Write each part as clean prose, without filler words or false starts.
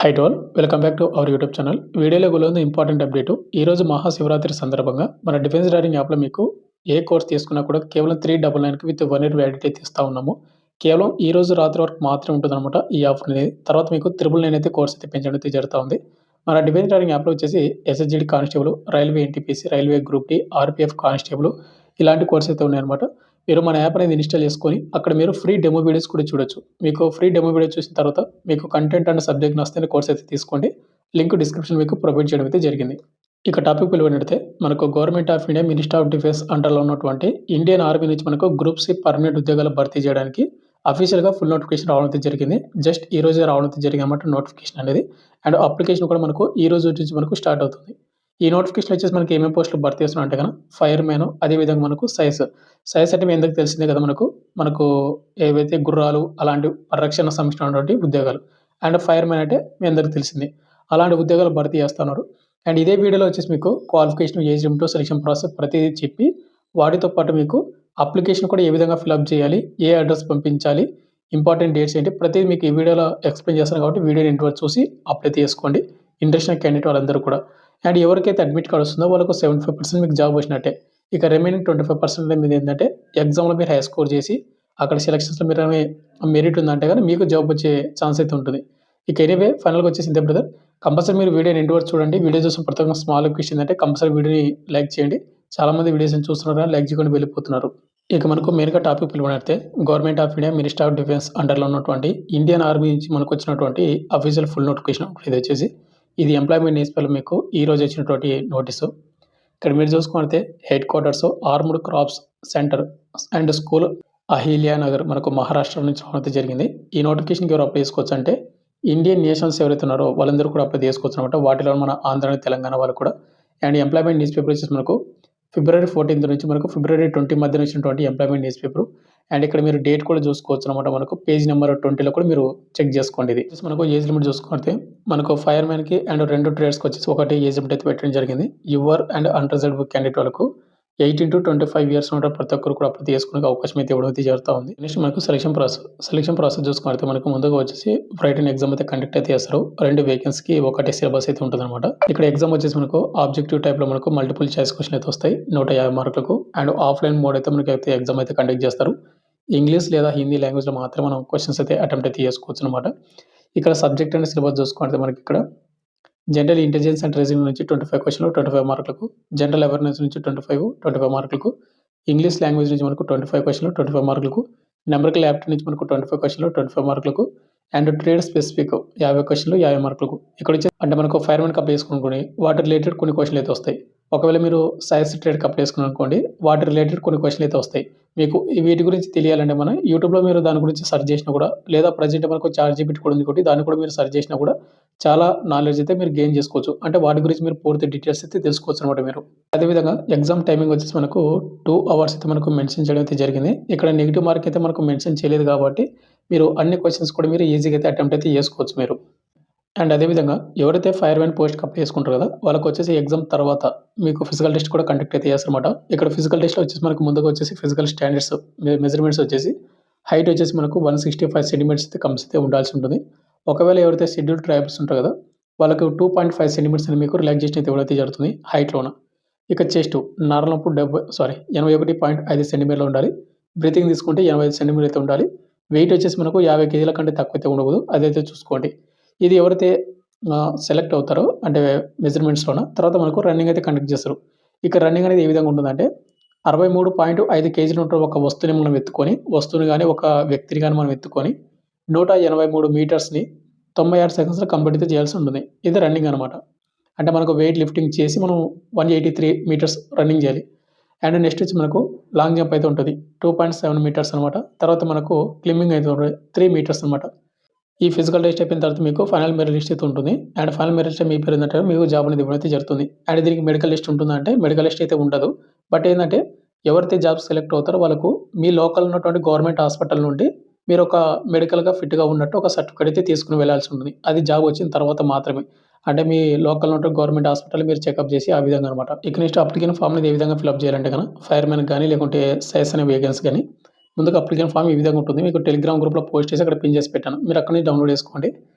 High to all welcome back to our YouTube channel. వీడియోలో గొలవుంది important update. ఈరోజు మహాశివరాత్రి సందర్భంగా మన డిఫెన్స్ రైడింగ్ యాప్‌లో మీకు ఏ కోర్స్ తీసుకున్నా కూడా కేవలం 399కి విత్ 1 ఇయర్ వ్యాలిడిటీ అయితే ఇస్తా ఉన్నాము. కేవలం ఈ రోజు రాత్రి వరకు మాత్రమే ఉంటుందనమాట ఈ ఆఫర్ అనేది. తర్వాత మీకు 999 అయితే కోర్స్ అయితే పెంచడం అయితే జరుగుతా ఉంది. మన డిఫెన్స్ రైడింగ్ యాప్‌లో వచ్చేసి SSGD constable, railway NTPC, railway group D, RPF constable ఇలాంటి కోర్స్ అయితే ఉన్నాయన్నమాట. మీరు మన యాప్ అనేది ఇన్‌స్టాల్ చేసుకొని అక్కడ మీరు ఫ్రీ డెమో వీడియోస్ కూడా చూడొచ్చు. మీకు ఫ్రీ డెమో వీడియో చూసిన తర్వాత మీకు కంటెంట్ అండ్ సబ్జెక్ట్ నచ్చితేనే కోర్స్ అయితే తీసుకోండి. లింక్ డిస్క్రిప్షన్ మీకు ప్రొవైడ్ చేయడం అయితే జరిగింది. ఇక టాపిక్ విలువనడితే మనకు government of India minister of defence అండర్‌లో ఉన్నటువంటి ఇండియన్ ఆర్మీ నుంచి మనకు గ్రూప్ సి పర్మనెంట్ ఉద్యోగాలు భర్తీ చేయడానికి అఫీషియల్‌గా ఫుల్ నోటిఫికేషన్ రావడం అయితే జరిగింది. జస్ట్ ఈ రోజే రావడం అయితే జరిగిందన్నమాట నోటిఫికేషన్ అనేది. అండ్ అప్లికేషన్ కూడా మనకు ఈ రోజు నుంచి మనకు స్టార్ట్ అవుతుంది. ఈ నోటిఫికేషన్ వచ్చేసి మనకి ఏమేమి పోస్టులు భర్తీ చేస్తున్నారు అంటే గన ఫైర్‌మెన్, అదే విధంగా మనకు సైస్ అంటే మీ అందరికి తెలిసిందే కదా మనకు ఏవైతే గుర్రాలు అలాంటి పరిరక్షణ సంబంధించినటువంటి ఉద్యోగాలు. అండ్ ఫైర్‌మెన్ అంటే మీ అందరికి తెలిసిందే. అలాంటి ఉద్యోగాలు భర్తీ చేస్తున్నారు. అండ్ ఇదే వీడియోలో వచ్చేసి మీకు qualification, age limit, selection process ప్రతిదీ చెప్పి వాటితో పాటు మీకు అప్లికేషన్ కూడా ఏ విధంగా ఫిలప్ చేయాలి, ఏ అడ్రస్ పంపించాలి, ఇంపార్టెంట్ డేట్స్ ఏంటి ప్రతిదీ మీకు ఈ వీడియోలో ఎక్స్‌ప్లెయిన్ చేస్తాను కాబట్టి వీడియోని ఎండ్ వరకు చూసి అప్లై చేసుకోండి. ఇంట్రెస్ట్ ఉన్న క్యాండిడేట్ వాళ్ళందరూ కూడా. అండ్ ఎవరికైతే అడ్మిట్ కార్డ్ వస్తుందో వాళ్ళకు 75% మీకు జాబ్ వచ్చినట్టే. ఇక రిమైనింగ్ 25% మీదేంటంటే ఎగ్జామ్‌లో మీరు హై స్కోర్ చేసి అక్కడ సెలక్షన్స్‌లో మీరు మెరిట్ ఉందంటే గనక మీకు జాబ్ వచ్చే ఛాన్స్ అయితే ఉంటుంది. ఇక ఎనీవే ఫైనల్‌గా వచ్చేసి ఇంతే బ్రదర్. కంపల్సరీ మీరు వీడియోని ఎండ్ వరకు చూడండి. వీడియో చూసిన ప్రతి ఒక్క స్మాల్ రిక్వెస్ట్ ఏంటంటే కంపల్సరీ వీడియోని లైక్ చేయండి. చాలామంది వీడియోస్‌ని చూస్తున్నారు కానీ లైక్ చేయకుండా వెళ్ళిపోతున్నారు. ఇక మనకు మెయిన్‌గా టాపిక్ పిలువనైతే government of India minister of defence అండర్‌లో ఉన్నటువంటి ఇండియన్ ఆర్మీ నుంచి మనకు వచ్చినటువంటి అఫీషియల్ ఫుల్ నోటిఫికేషన్ ఇదొచ్చేసి ఇది ఎంప్లాయ్‌మెంట్ న్యూస్‌పేపర్‌లో మీకు ఈ రోజు వచ్చినటువంటి నోటీసు. ఇక్కడ మీరు చూసుకుంటే head quarters armed corps centre and school Ahilyanagar మనకు మహారాష్ట్ర నుంచి రావడం అయితే జరిగింది. ఈ నోటిఫికేషన్‌కి ఎవరు అప్లై చేసుకోవచ్చు అంటే ఇండియన్ నేషనల్స్ ఎవరైతే ఉన్నారో వాళ్ళందరూ కూడా అప్లై చేసుకోవచ్చు అనమాట. వాటిలో మన ఆంధ్ర, తెలంగాణ వాళ్ళు కూడా. అండ్ ఎంప్లాయ్‌మెంట్ న్యూస్ పేపర్ వచ్చేసి మనకు ఫిబ్రవరి 14 నుంచి మనకు ఫిబ్రవరి 20 మధ్యన వచ్చినటువంటి ఎంప్లాయ్‌మెంట్ న్యూస్ పేపరు. అండ్ ఇక్కడ మీరు డేట్ కూడా చూసుకోవచ్చు అనమాట. మనకు పేజ్ నెంబర్ 20లో కూడా మీరు చెక్ చేసుకోండి ఇది. మనకు ఏజ్ లిమిట్ చూసుకుంటే మనకు ఫైర్‌మెన్‌కి అండ్ 2 ట్రేడ్స్‌కి వచ్చేసి ఒకటి ఏజ్ లిమిట్ అయితే పెట్టడం జరిగింది. యువర్ అండ్ అన్‌రిజర్వ్డ్ క్యాండిడేట్ వాళ్ళకు 18-25 ఇయర్స్ ఉన్న ప్రతి ఒక్కరు కూడా అప్లై చేసుకునే అవకాశం అయితే ఇవ్వడం అయితే జరుగుతా ఉంది. నెక్స్ట్ మనకు సెలక్షన్ ప్రాసెస్ చూసుకుంటే మనకు ముందుగా వచ్చేసి రిటన్ ఎగ్జామ్ అయితే కండక్ట్ అయితే చేస్తారు. 2 వేకెన్సీకి ఒకటే సిలబస్ అయితే ఉంటుందన్నమాట. ఇక్కడ ఎగ్జామ్ వచ్చేసి మనకు ఆబ్జెక్టివ్ టైప్‌లో మనకు మల్టిపుల్ చాయిస్ క్వెషన్ అయితే వస్తాయి 150 మార్కులకు. అండ్ ఆఫ్‌లైన్ మోడ్ అయితే మనకైతే ఎగ్జామ్ అయితే కండక్ట్ చేస్తారు. ఇంగ్లీష్ లేదా హిందీ లాంగ్వేజ్‌లో మాత్రమే మనం క్వెషన్స్ అయితే అటెంప్ట్ అయితే చేసుకోవచ్చు అనమాట. ఇక్కడ సబ్జెక్ట్ అండ్ సిలబస్ చూసుకుంటే మనకి ఇక్కడ జనరల్ ఇంటెలిజెన్స్ అండ్ రీజనింగ్ నుంచి 25 క్వెషన్‌లు 25 మార్కులకు, జనరల్ అవేర్‌నెస్ నుంచి 25 మార్కులకు, ఇంగ్లీష్ లాంగ్వేజ్ నుంచి మనకు 25 క్వెషన్‌లు 25 మార్కులకు, న్యూమరికల్ యాప్టిట్యూడ్ నుంచి మనకు 25 క్వెషన్‌లు 25 మార్కులకు, అండ్ ట్రేడ్ స్పెసిఫిక్ 50 క్వెషన్‌లు 50 మార్కులకు. ఇక్కడ వచ్చి అంటే మనకు ఫైర్‌మెన్‌కి అప్లై చేసుకునుకోండి వాటి రిలేటెడ్ కొన్ని క్వెషన్‌లు అయితే వస్తాయి. ఒకవేళ మీరు సైన్స్ ట్రేడ్‌కి అప్లై చేసుకున్నారనుకోండి వాటి రిలేటెడ్ కొన్ని క్వెషన్‌లు అయితే వస్తాయి. మీకు వీటి గురించి తెలియాలంటే మనం యూట్యూబ్‌లో మీరు దాని గురించి సెర్చ్ చేసినా కూడా లేదా ప్రెజెంట్ మనకు చాట్‌జీపీటీ కూడా ఉంది కాబట్టి దాన్ని కూడా మీరు సెర్చ్ చేసినా కూడా చాలా నాలెడ్జ్ అయితే మీరు గెయిన్ చేసుకోవచ్చు. అంటే వాటి గురించి మీరు పూర్తి డీటెయిల్స్ అయితే తెలుసుకోవచ్చు అనమాట మీరు. అదేవిధంగా ఎగ్జామ్ టైమింగ్ వచ్చేసి మనకు 2 అవర్స్ అయితే మనకు మెన్షన్ చేయడం అయితే జరిగింది. ఇక్కడ నెగెటివ్ మార్క్ అయితే మనకు మెన్షన్ చేయలేదు కాబట్టి మీరు అన్ని క్వెషన్స్ కూడా మీరు ఈజీగా అయితే అటెంప్ట్ అయితే చేసుకోవచ్చు మీరు. అండ్ అదేవిధంగా ఎవరైతే ఫైర్‌మెన్ పోస్ట్‌కి అప్లై చేసుకుంటారో కదా వాళ్ళకొచ్చేసి ఎగ్జామ్ తర్వాత మీకు ఫిజికల్ టెస్ట్ కూడా కండక్ట్ అయితే చేస్తారన్నమాట. ఇక్కడ ఫిజికల్ టెస్ట్‌లో వచ్చేసి మనకు ముందుగా వచ్చేసి ఫిజికల్ స్టాండర్డ్స్ మెజర్‌మెంట్స్ వచ్చేసి హైట్ వచ్చేసి మనకు 165 సెంటీమీటర్స్ అయితే కంపల్సరీ ఉండాల్సి ఉంటుంది. ఒకవేళ ఎవరైతే షెడ్యూల్డ్ ట్రైబ్స్ ఉంటారో కదా వాళ్ళకు 2.5 సెంటీమీటర్స్ అని మీకు రిలాక్సేషన్ అయితే ఇవ్వడం అయితే జరుగుతుంది హైట్‌లోన. ఇక చెస్ట్ నార్మల్‌పు 81.5 సెంటీమీటర్లు ఉండాలి. బ్రీతింగ్ తీసుకుంటే 85 సెంటీమీటర్లు అయితే ఉండాలి. వెయిట్ వచ్చేసి మనకు 50 కేజీల కంటే తక్కువ అయితే ఉండకూడదు. అదైతే చూసుకోండి. ఇది ఎవరైతే సెలెక్ట్ అవుతారో అంటే మెజర్‌మెంట్స్‌లోన తర్వాత మనకు రన్నింగ్ అయితే కండక్ట్ చేస్తారు. ఇక రన్నింగ్ అనేది ఏ విధంగా ఉంటుందంటే 63.5 కేజీలు ఉన్న ఒక వస్తువుని మనం ఎత్తుకొని వస్తువుని గాని, ఒక వ్యక్తిని గాని మనం ఎత్తుకొని 183 మీటర్స్‌ని 96 సెకండ్స్‌లో కంప్లీట్ అయితే చేయాల్సి ఉంటుంది. ఇది రన్నింగ్ అనమాట. అంటే మనకు వెయిట్ లిఫ్టింగ్ చేసి మనం 183 మీటర్స్ రన్నింగ్ చేయాలి. అండ్ నెక్స్ట్ వచ్చి మనకు లాంగ్ జంప్ అయితే ఉంటది. 2.7 మీటర్స్ అనమాట. తర్వాత మనకు క్లింబింగ్ అయితే ఉంటది 3 మీటర్స్ అనమాట. ఈ ఫిజికల్ టెస్ట్ అయిపోయిన తర్వాత మీకు ఫైనల్ మెరిట్ లిస్ట్ అయితే ఉంటుంది. అండ్ ఫైనల్ మెరిట్ లిస్ట్‌లో మీ పేరు ఏందంటే మీకు జాబ్ అనేది ఇవ్వడం అయితే జరుగుతుంది. అండ్ దీనికి మెడికల్ లిస్ట్ ఉంటుందా అంటే మెడికల్ లిస్ట్ అయితే ఉండదు. బట్ ఏందంటే ఎవరైతే జాబ్ సెలెక్ట్ అవుతారో వాళ్ళకు మీ లోకల్ ఉన్నటువంటి గవర్నమెంట్ హాస్పిటల్ నుండి మీరు ఒక మెడికల్‌గా ఫిట్‌గా ఉన్నట్టు ఒక సర్టిఫికేట్ అయితే తీసుకొని వెళ్ళాల్సి ఉంటుంది. అది జాబ్ వచ్చిన తర్వాత మాత్రమే. అంటే మీ లోకల్‌లో ఉన్న గవర్నమెంట్ హాస్పిటల్ మీరు చెకప్ చేసి ఆ విధంగా అనమాట. ఇక నెక్స్ట్ అప్లికేషన్ ఫార్మ్ అనేది ఏ విధంగా ఫిలప్ చేయాలంటే గన ఫైర్‌మెన్‌కి గాని లేకుంటే సైన్స్ అనే వేకెన్సీ గాని ముందుగా అప్లికేషన్ ఫార్మ్ ఈ విధంగా ఉంటుంది. మీకు టెలిగ్రామ్ గ్రూప్‌లో పోస్ట్ చేసి అక్కడ పిన్ చేసి పెట్టాను. మీరు అక్కడి నుంచి డౌన్‌లోడ్ చేసుకోండి.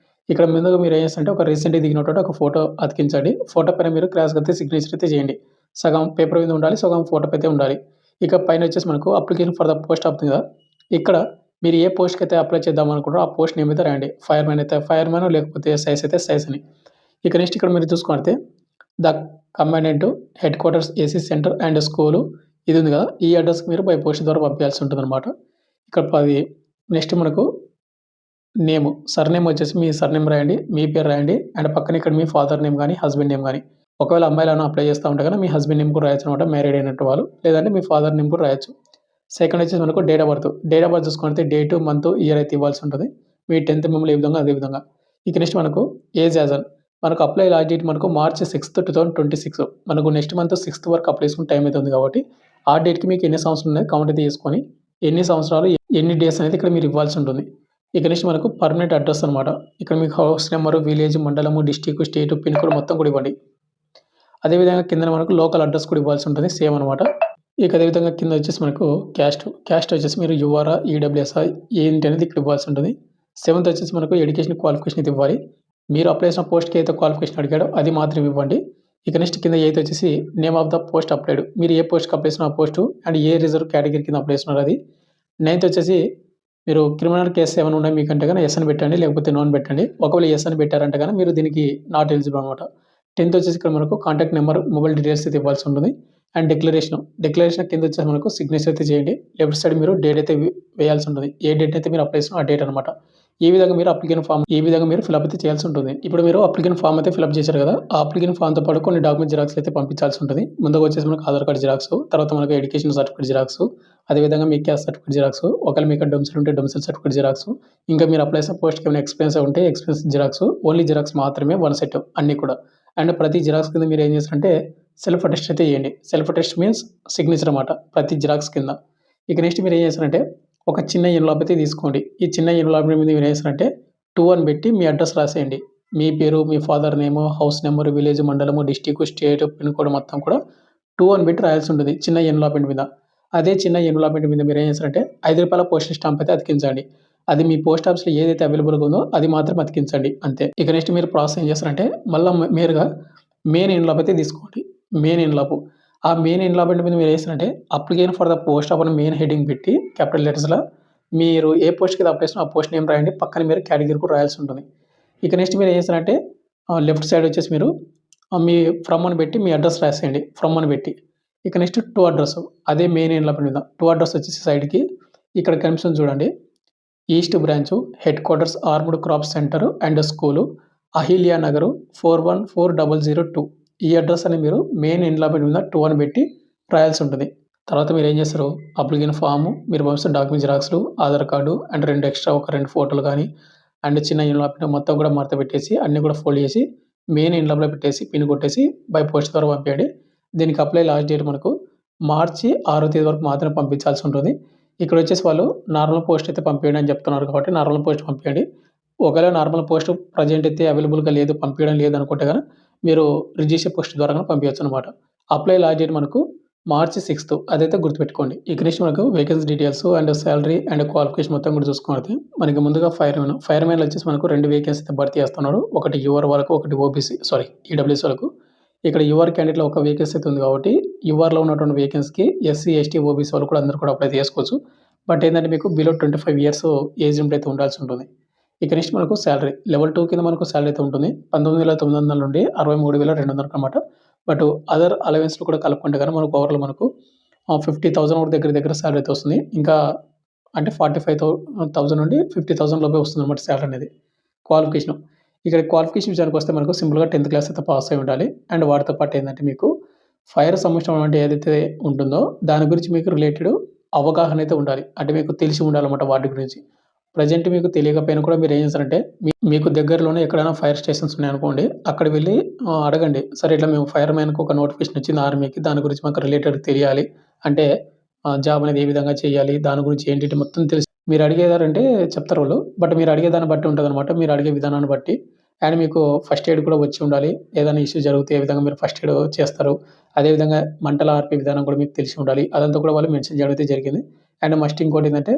ఇక్కడ ముందుగా మీరేం చేస్తారంటే ఒక రీసెంట్‌గా దిగినటువంటి ఒక ఫోటో అతికించండి. ఫోటో పైన మీరు క్రాస్‌గా అయితే సిగ్నేచర్ అయితే చేయండి. సగం పేపర్ మీద ఉండాలి. సగం ఫోటో అయితే ఉండాలి. ఇక పైనొచ్చేసి మనకు అప్లికేషన్ ఫర్ ద పోస్ట్ అవుతుంది కదా! ఇక్కడ మీరు ఏ పోస్ట్‌కైతే అప్లై చేద్దాం అనుకుంటారో ఆ పోస్ట్ నేమ్ అయితే రాయండి. ఫైర్‌మ్యాన్ అయితే ఫైర్‌మ్యాన్ లేకపోతే ఎస్ఐస్ అయితే ఎస్ఐస్ అని. ఇక నెక్స్ట్ ఇక్కడ మీరు చూసుకుంటే the commandant head quarters AC centre and school ఇది ఉంది కదా! ఈ అడ్రస్‌కి మీరు బై పోస్ట్ ద్వారా పంపించాల్సి ఉంటుందన్నమాట. ఇక్కడ 10 నెక్స్ట్ మనకు సర్‌నేమ్ వచ్చేసి మీ సర్‌నేమ్ రాయండి. మీ పేరు రాయండి. అండ్ పక్కన ఇక్కడ మీ ఫాదర్ నేమ్ గాని, హస్బెండ్ నేమ్ గాని. ఒకవేళ అమ్మాయిలేమైనా అప్లై చేస్తా ఉంటే గనక మీ హస్బెండ్ నేమ్ కూడా రాయొచ్చనమాట. మ్యారీడ్ అయినట్టు వాళ్ళు. లేదంటే మీ ఫాదర్ నేమ్ కూడా రాయొచ్చు. సెకండ్ వచ్చేసి మనకు date of birth. Date of birth చూసుకుంటే డేటు, మంత్, ఇయర్ అయితే ఇవ్వాల్సి ఉంటది. మీ 10థ్ మెమోలో ఏ విధంగా అదే విధంగా. ఇక నెక్స్ట్ మనకు ఏజ్ యాజ్ అన్ మనకు అప్లై లాస్ట్ డేట్ మనకు మార్చ్ 6, 2026 మనకు నెక్స్ట్ మంత్ 6 వరకు అప్లై చేసుకునే టైం అయితే ఉంది కాబట్టి, ఆ డేట్‌కి మీకు ఎన్ని సంవత్సరాలు ఉన్నాయో కౌంట్ అయితే చేసుకొని, ఎన్ని సంవత్సరాలు, ఎన్ని డేస్ అనేది ఇక్కడ మీరు ఇవ్వాల్సి ఉంటుంది. ఇక నెక్స్ట్ మనకు పర్మనెంట్ అడ్రెస్ అనమాట. ఇక్కడ మీకు హౌస్ నెంబరు, విలేజ్, మండలము, డిస్ట్రిక్ట్, స్టేట్, పిన్ కోడ్ మొత్తం కూడా ఇవ్వండి. అదేవిధంగా కిందన మనకు లోకల్ అడ్రెస్ కూడా ఇవ్వాల్సి ఉంటుంది సేమ్ అనమాట. ఇక అదేవిధంగా కింద వచ్చేసి మనకు క్యాస్ట్ వచ్చేసి మీరు యూఆరా, ఈడబ్ల్యూఎస్ఆ ఏంటి అనేది ఇక్కడ ఇవ్వాల్సి ఉంటుంది. సెవెంత్ వచ్చేసి మనకు ఎడ్యుకేషన్ క్వాలిఫికేషన్ ఇది ఇవ్వాలి. మీరు అప్లై చేసిన పోస్ట్‌కి అయితే క్వాలిఫికేషన్ అడిగాడో అది మాత్రమే ఇవ్వండి. ఇక నెక్స్ట్ కింద ఎయిత్ వచ్చేసి name of the post applied. మీరు ఏ పోస్ట్‌కి అప్లై చేసిన ఆ post and A reserve category కింద అప్లై చేస్తున్నారో అది. నైన్త్ వచ్చేసి మీరు క్రిమినల్ కేసెస్ ఏమైనా ఉన్నాయి మీకంటే గనక యెస్ అని పెట్టండి. లేకపోతే నో అని పెట్టండి. ఒకవేళ యెస్ అని పెట్టారంటే గనక మీరు దీనికి నాట్ ఎలిజిబుల్ అనమాట. 10థ్ వచ్చేసి ఇక్కడ మనకు కాంటాక్ట్ నంబర్, మొబైల్ డీటెయిల్స్ అయితే ఇవ్వాల్సి ఉంటుంది. అండ్ డిక్లరేషన్ కింద వచ్చేసి మనకు సిగ్నేచర్ అయితే చేయండి. లెఫ్ట్ సైడ్ మీరు డేట్ అయితే వేయాల్సి ఉంటుంది. ఏ డేట్ అయితే మీరు అప్లై చేసినారో ఆ డేట్ అనమాట. ఈ విధంగా మీరు ఫిలప్ అయితే చేయాల్సి ఉంటుంది. ఇప్పుడు మీరు అప్లికేషన్ ఫార్మ్ అయితే ఫిలప్ చేశారు కదా! ఆ అప్లికేషన్ ఫార్మ్‌తో పాటు కొన్ని డాక్యుమెంట్ జిరాక్స్‌లు అయితే పంపించాల్సి ఉంటుంది. ముందుగా వచ్చేసి మనకు ఆధార్ కార్డ్ జిరాక్స్, తర్వాత మనకు ఎడ్యుకేషన్ సర్టిఫికేట్ జిరాక్స్, అదేవిధంగా మీ క్యాస్ట్ సర్టిఫికేట్ జిరాక్స్, ఒకవేళ మీకు డొమిసైల్ ఉంటే డొమిసైల్ సర్టిఫికేట్ జిరాక్స్, ఇంకా మీరు అప్లై చేసిన పోస్ట్‌కి ఏమైనా ఎక్స్‌పీరియన్స్ ఉంటే ఎక్స్‌పీరియన్స్ జిరాక్స్, ఓన్లీ జిరాక్స్ మాత్రమే వన్ సెట్ అన్నీ కూడా. అండ్ ప్రతి జిరాక్స్ కింద మీరు ఏం చేస్తారంటే సెల్ఫ్ అటెస్ట్ అయితే చేయండి. సెల్ఫ్ అటెస్ట్ మీన్స్ సిగ్నేచర్ అనమాట ప్రతి జిరాక్స్ కింద. ఇక నెక్స్ట్ మీరు ఏం చేస్తారంటే ఒక చిన్న ఎన్వలప్ అయితే తీసుకోండి. ఈ చిన్న ఎన్వలప్ మీద మీరు ఏం చేస్తారంటే 2 అని పెట్టి మీ అడ్రస్ రాసేయండి. మీ పేరు, మీ father name, house number, village, మండలము, డిస్ట్రిక్ట్, స్టేట్, పిన్ కోడ్ మొత్తం కూడా 2 అని పెట్టి రాయాల్సి ఉంటుంది చిన్న ఎన్వలప్‌మెంట్ మీద. అదే చిన్న ఎన్వలప్‌మెంట్ మీద మీరు ఏం చేస్తారంటే రూ. 5 పోస్టల్ స్టాంప్ అయితే అతికించండి. అది మీ పోస్ట్ ఆఫీస్‌లో ఏదైతే అవైలబుల్‌గా ఉందో అది మాత్రం అతికించండి అంతే. ఇక నెక్స్ట్ మీరు ప్రాసెస్ ఏం చేస్తారంటే మళ్ళా నేరుగా మెయిన్ ఎన్వలప్ అయితే తీసుకోండి. Main envelope. ఆ మెయిన్ ఎన్వలప్‌మెంట్ మీద మీరు ఏం చేస్తారంటే application for the post of అని మెయిన్ హెడ్డింగ్ పెట్టి క్యాపిటల్ లెటర్స్‌లో మీరు ఏ పోస్ట్‌కి అప్లై చేసినా ఆ పోస్ట్ నేమ్ రాయండి. పక్కన మీరు కేటగిరీ కూడా రాయాల్సి ఉంటుంది. ఇక నెక్స్ట్ మీరు ఏం చేస్తారంటే లెఫ్ట్ సైడ్ వచ్చేసి మీరు మీ ఫ్రమ్ అని పెట్టి మీ అడ్రస్ రాసేయండి. ఫ్రమ్ అని పెట్టి. ఇక నెక్స్ట్ టు అడ్రస్ అదే మెయిన్ ఎన్వలప్‌మెంట్ మీద. టు అడ్రస్ వచ్చేసి సైడ్‌కి ఇక్కడ కనిపిస్తుంది చూడండి. East branch head quarters armed corps centre and school Ahilya Nagar 414002 ఈ అడ్రస్ అని మీరు మెయిన్ ఎన్వలప్‌మెంట్ మీద 2 అని పెట్టి రాయాల్సి ఉంటుంది. తర్వాత మీరేం చేస్తారు అప్లికేషన్ ఫాము, మీరు పంపిస్తున్న డాక్యుమెంట్ జిరాక్స్‌లు, ఆధార్ కార్డు అండ్ 2 ఎక్స్‌ట్రా ఒక 2 ఫోటోలు గానీ, అండ్ చిన్న ఎన్వలప్‌మెంట్ మొత్తం కూడా మడత పెట్టేసి అన్నీ కూడా ఫోల్డ్ చేసి మెయిన్ ఎన్వలప్‌లో పెట్టేసి పిన్ కొట్టేసి బై పోస్ట్ ద్వారా పంపియండి. దీనికి అప్లై లాస్ట్ డేట్ మనకు మార్చి 6వ తేదీ వరకు మాత్రమే పంపించాల్సి ఉంటుంది. ఇక్కడొచ్చేసి వాళ్ళు నార్మల్ పోస్ట్ అయితే పంపియండి అని చెప్తున్నారు కాబట్టి నార్మల్ పోస్ట్ పంపియండి. ఒకవేళ నార్మల్ పోస్ట్ ప్రెజెంట్ అయితే అవైలబుల్‌గా లేదు, పంపియడం లేదనుకుంటే గనక మీరు రిజిస్టర్ పోస్ట్ ద్వారా గాని పంపియొచ్చనమాట. అప్లై లాస్ట్ డేట్ మనకు మార్చి 6 అదైతే గుర్తుపెట్టుకోండి. ఇక నెక్స్ట్ మనకు vacancy details and salary and qualification మొత్తం కూడా చూసుకుంటే మనకి ముందుగా ఫైర్‌మ్యాన్‌లో వచ్చేసి మనకు 2 వేకెన్సీ అయితే భర్తీ చేస్తున్నాడు. ఒకటి యూఆర్ వాళ్ళకు, ఒకటి ఈడబ్ల్యూఎస్ వాళ్ళకు. ఇక్కడ యూఆర్ క్యాండిడేట్‌లో ఒక వేకెన్సీ అయితే ఉంది కాబట్టి యూఆర్‌లో ఉన్నటువంటి వేకెన్సీకి ఎస్సీ, ఎస్టీ, ఓబీసీ వాళ్ళు కూడా అందరూ కూడా అప్లై చేసుకోవచ్చు. బట్ ఏందంటే మీకు బిలో 25 ఇయర్స్ ఏజ్ లిమిట్ అయితే ఉండాల్సి ఉంటుంది. ఇక నెక్స్ట్ మనకు సాలరీ లెవెల్ 2 కింద మనకు సాలరీ అయితే ఉంటుంది. 19,900 నుండి 63,200 అనమాట. బట్ అదర్ అలవెన్స్‌లు కూడా కలుపుకుంటే గనక మనకు ఓవరాల్ మనకు 50,000 వరకు దగ్గర దగ్గర సాలరీ అయితే వస్తుంది. ఇంకా అంటే 45,000 నుండి 50,000 లోపే వస్తుందన్నమాట సాలరీ అనేది. క్వాలిఫికేషన్. ఇక్కడ క్వాలిఫికేషన్ విషయానికొస్తే మనకు సింపుల్‌గా 10థ్ క్లాస్ అయితే పాస్ అయ్యి ఉండాలి. అండ్ వాటితో పాటు ఏందంటే మీకు ఫైర్ సంబంధించిన అంటే ఏదైతే ఉంటుందో దాని గురించి మీకు రిలేటెడ్ అవగాహన అయితే ఉండాలి. అంటే మీకు తెలిసి ఉండాలన్నమాట వాటి గురించి. ప్రెజెంట్ మీకు తెలియకపోయినా కూడా మీరేం చేస్తారంటే మీకు దగ్గరలోనే ఎక్కడైనా ఫైర్ స్టేషన్స్ ఉన్నాయనుకోండి. అక్కడ వెళ్లి అడగండి. సరే ఇట్లా మేము ఫైర్‌మ్యాన్‌కి ఒక నోటిఫికేషన్ వచ్చింది ఆర్మీకి. దాని గురించి మాకు రిలేటెడ్ తెలియాలి. అంటే జాబ్ అనేది ఏ విధంగా చేయాలి? దాని గురించి ఏంటి మొత్తం తెలుసు. మీరు అడిగేదారంటే చెప్తారు వాళ్ళు. బట్ మీరు అడిగే దాన్ని బట్టి ఉంటదనమాట. మీరు అడిగే విధానాన్ని బట్టి. అండ్ మీకు ఫస్ట్ ఎయిడ్ కూడా వచ్చి ఉండాలి. ఏదైనా ఇష్యూ జరిగితే ఏ విధంగా మీరు ఫస్ట్ ఎయిడ్ చేస్తారు. అదేవిధంగా మంటలు ఆర్పే విధానం కూడా మీకు తెలిసి ఉండాలి. అదంతా కూడా వాళ్ళు మెన్షన్ చేయడం అయితే జరిగింది. అండ్ మస్ట్ ఇంకోటి ఏందంటే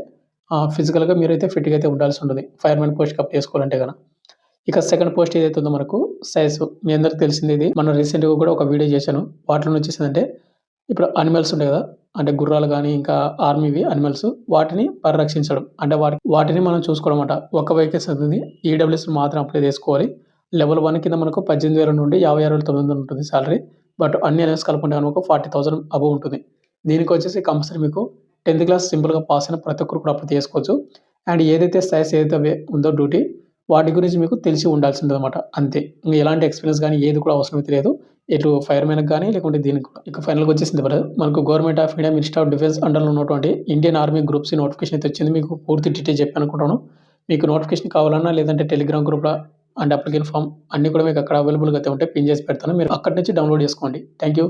ఫిజికల్‌గా మీరైతే ఫిట్‌గా అయితే ఉండాల్సి ఉంటుంది. ఫైర్‌మ్యాన్ పోస్ట్‌కి అప్లై చేసుకోవాలంటే గన. ఇక సెకండ్ పోస్ట్ ఏదైతే ఉందో మనకు సైన్స్ మీ అందరికి తెలిసింది ఇది. మనం రీసెంట్‌గా కూడా ఒక వీడియో చేశాను. వాటిలో వచ్చేసిందంటే ఇప్పుడు అనిమల్స్ ఉంటాయి కదా! అంటే గుర్రాలు గాని, ఇంకా ఆర్మీవి అనిమల్స్ వాటిని పరిరక్షించడం. అంటే వాటిని మనం చూసుకోవడం మాట. ఒక వెహికల్స్ అనేది ఈడబ్ల్యూఎస్ మాత్రం అప్లై చేసుకోవాలి. లెవెల్ 1 కింద మనకు 18,000 నుండి 56,900 ఉంటుంది సాలరీ. బట్ అన్ని అలవెన్స్ కలుపుకుంటే గనుక 40,000 అబోవ్ ఉంటుంది. దీనికొచ్చేసి కంపల్సరీ మీకు 10థ్ క్లాస్ సింపుల్‌గా పాస్ అయిన ప్రతి ఒక్కరు కూడా అప్లై చేసుకోవచ్చు. అండ్ ఏదైతే సైన్స్ ఏదైతే ఉందో డ్యూటీ వాటి గురించి మీకు తెలిసి ఉండాల్సిందనమాట అంతే. ఇంక ఎలాంటి ఎక్స్‌పీరియన్స్ గాని ఏది కూడా అవసరమైతే లేదు. ఇటు ఫైర్‌మెన్‌కి గాని లేకుంటే దీనికి కూడా. ఇక ఫైనల్‌గా వచ్చేసింది బ్రదర్. మనకు government of India minister of defence అండర్‌లో ఉన్నటువంటి Indian army group C notification అయితే వచ్చింది. మీకు పూర్తి డీటెయిల్స్ చెప్పాననుకుంటాను. మీకు నోటిఫికేషన్ కావాలన్నా లేదంటే టెలిగ్రామ్ గ్రూప్‌లో అండ్ అప్లికేషన్ ఫార్మ్ అన్నీ కూడా మీకు అక్కడ అవైలబుల్‌గా అయితే ఉంటాయి. పిన్ చేసి పెడతాను. మీరు అక్కడి నుంచి డౌన్‌లోడ్ చేసుకోండి. Thank you.